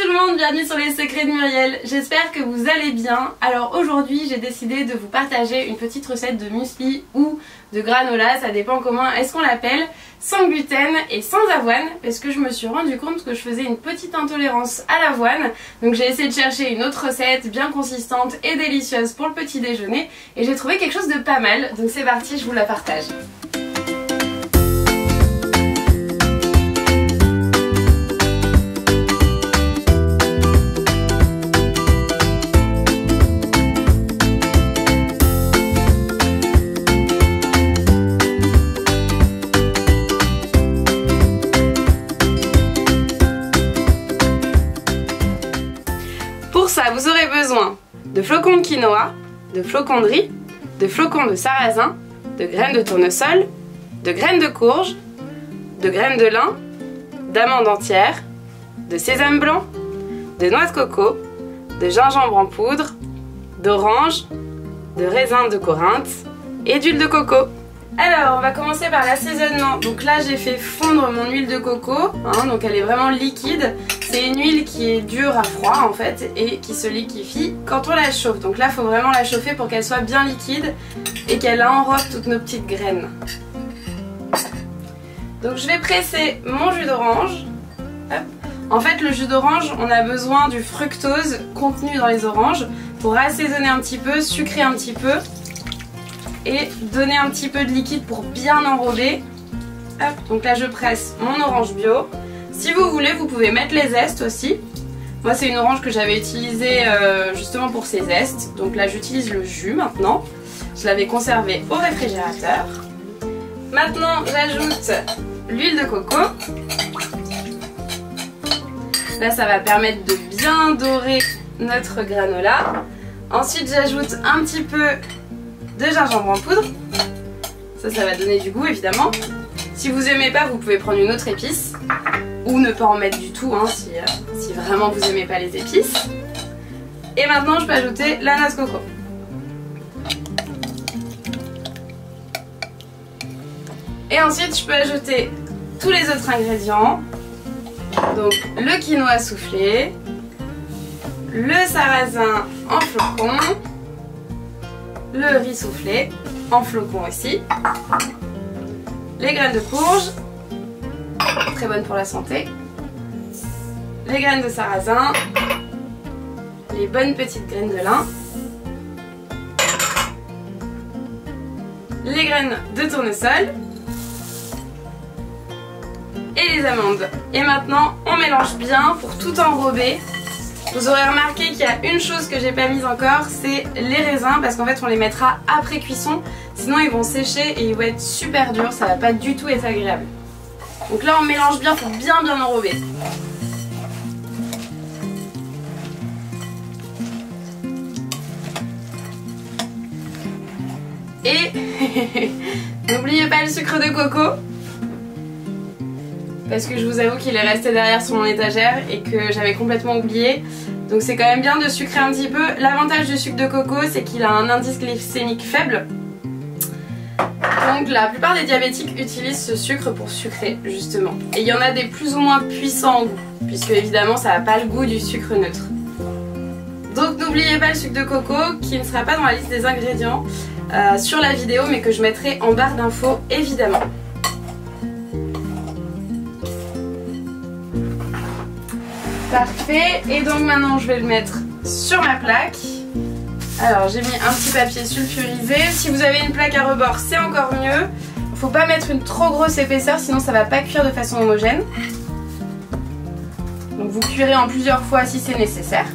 tout le monde, bienvenue sur les secrets de Muriel, j'espère que vous allez bien. Alors aujourd'hui j'ai décidé de vous partager une petite recette de muesli ou de granola, ça dépend comment est-ce qu'on l'appelle, sans gluten et sans avoine, parce que je me suis rendu compte que je faisais une petite intolérance à l'avoine. Donc j'ai essayé de chercher une autre recette bien consistante et délicieuse pour le petit déjeuner et j'ai trouvé quelque chose de pas mal, donc c'est parti, je vous la partage. Pour ça, vous aurez besoin de flocons de quinoa, de flocons de riz, de flocons de sarrasin, de graines de tournesol, de graines de courge, de graines de lin, d'amandes entières, de sésame blanc, de noix de coco, de gingembre en poudre, d'orange, de raisin de Corinthe et d'huile de coco. Alors on va commencer par l'assaisonnement. Donc là j'ai fait fondre mon huile de coco, donc elle est vraiment liquide. C'est une huile qui est dure à froid en fait et qui se liquéfie quand on la chauffe. Donc là il faut vraiment la chauffer pour qu'elle soit bien liquide et qu'elle enrobe toutes nos petites graines. Donc je vais presser mon jus d'orange. En fait le jus d'orange, on a besoin du fructose contenu dans les oranges pour assaisonner un petit peu, sucrer un petit peu et donner un petit peu de liquide pour bien enrober. Hop, donc là je presse mon orange bio. Si vous voulez vous pouvez mettre les zestes aussi. Moi c'est une orange que j'avais utilisée justement pour ses zestes. Donc là j'utilise le jus maintenant. Je l'avais conservé au réfrigérateur. Maintenant j'ajoute l'huile de coco. Là ça va permettre de bien dorer notre granola. Ensuite j'ajoute un petit peu de gingembre en poudre, ça va donner du goût évidemment. Si vous aimez pas vous pouvez prendre une autre épice ou ne pas en mettre du tout si vraiment vous aimez pas les épices. Et maintenant je peux ajouter la noix de coco. Et ensuite je peux ajouter tous les autres ingrédients, donc le quinoa soufflé, le sarrasin en flocons, le riz soufflé en flocons aussi, les graines de courge, très bonnes pour la santé, les graines de sarrasin, les bonnes petites graines de lin, les graines de tournesol et les amandes. Et maintenant on mélange bien pour tout enrober. Vous aurez remarqué qu'il y a une chose que j'ai pas mise encore, c'est les raisins, parce qu'en fait on les mettra après cuisson, sinon ils vont sécher et ils vont être super durs, ça va pas du tout être agréable. Donc là on mélange bien pour bien enrober. Et n'oubliez pas le sucre de coco, parce que je vous avoue qu'il est resté derrière sur mon étagère et que j'avais complètement oublié. Donc c'est quand même bien de sucrer un petit peu. L'avantage du sucre de coco c'est qu'il a un indice glycémique faible. Donc la plupart des diabétiques utilisent ce sucre pour sucrer justement. Et il y en a des plus ou moins puissants en goût, puisque évidemment ça n'a pas le goût du sucre neutre. Donc n'oubliez pas le sucre de coco qui ne sera pas dans la liste des ingrédients sur la vidéo, mais que je mettrai en barre d'infos évidemment. Parfait, et donc maintenant je vais le mettre sur ma plaque. Alors j'ai mis un petit papier sulfurisé. Si vous avez une plaque à rebord c'est encore mieux. Faut pas mettre une trop grosse épaisseur sinon ça va pas cuire de façon homogène. Donc vous cuirez en plusieurs fois si c'est nécessaire.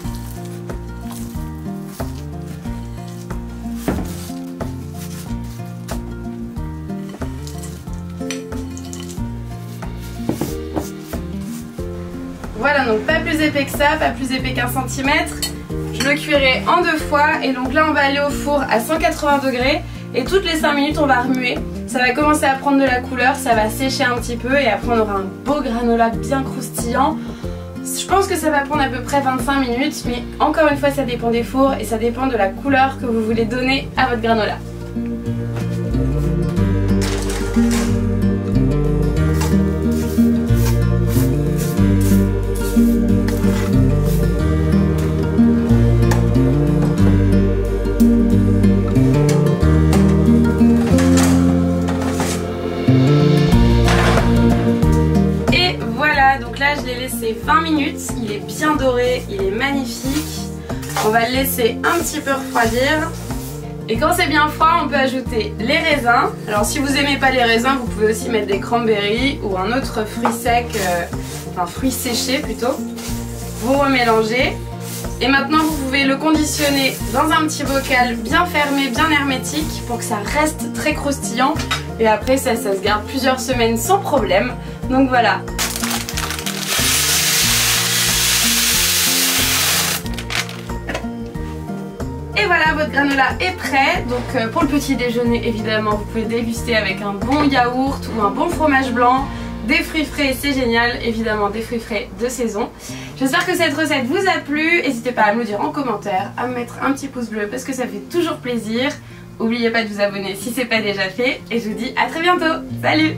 Voilà, donc pas plus épais que ça, pas plus épais qu'1 centimètre. Je le cuirai en 2 fois et donc là on va aller au four à 180 degrés et toutes les 5 minutes on va remuer. Ça va commencer à prendre de la couleur, ça va sécher un petit peu et après on aura un beau granola bien croustillant. Je pense que ça va prendre à peu près 25 minutes, mais encore une fois ça dépend des fours et ça dépend de la couleur que vous voulez donner à votre granola. 20 minutes. Il est bien doré, il est magnifique. On va le laisser un petit peu refroidir. Et quand c'est bien froid, on peut ajouter les raisins. Alors si vous n'aimez pas les raisins, vous pouvez aussi mettre des cranberries ou un autre fruit sec, enfin fruit séché plutôt. Vous remélangez. Et maintenant vous pouvez le conditionner dans un petit bocal bien fermé, bien hermétique pour que ça reste très croustillant. Et après ça se garde plusieurs semaines sans problème. Donc voilà. Et voilà, votre granola est prêt. Donc pour le petit déjeuner, évidemment, vous pouvez déguster avec un bon yaourt ou un bon fromage blanc. Des fruits frais, c'est génial, évidemment des fruits frais de saison. J'espère que cette recette vous a plu. N'hésitez pas à me le dire en commentaire, à me mettre un petit pouce bleu parce que ça fait toujours plaisir. N'oubliez pas de vous abonner si ce n'est pas déjà fait. Et je vous dis à très bientôt. Salut!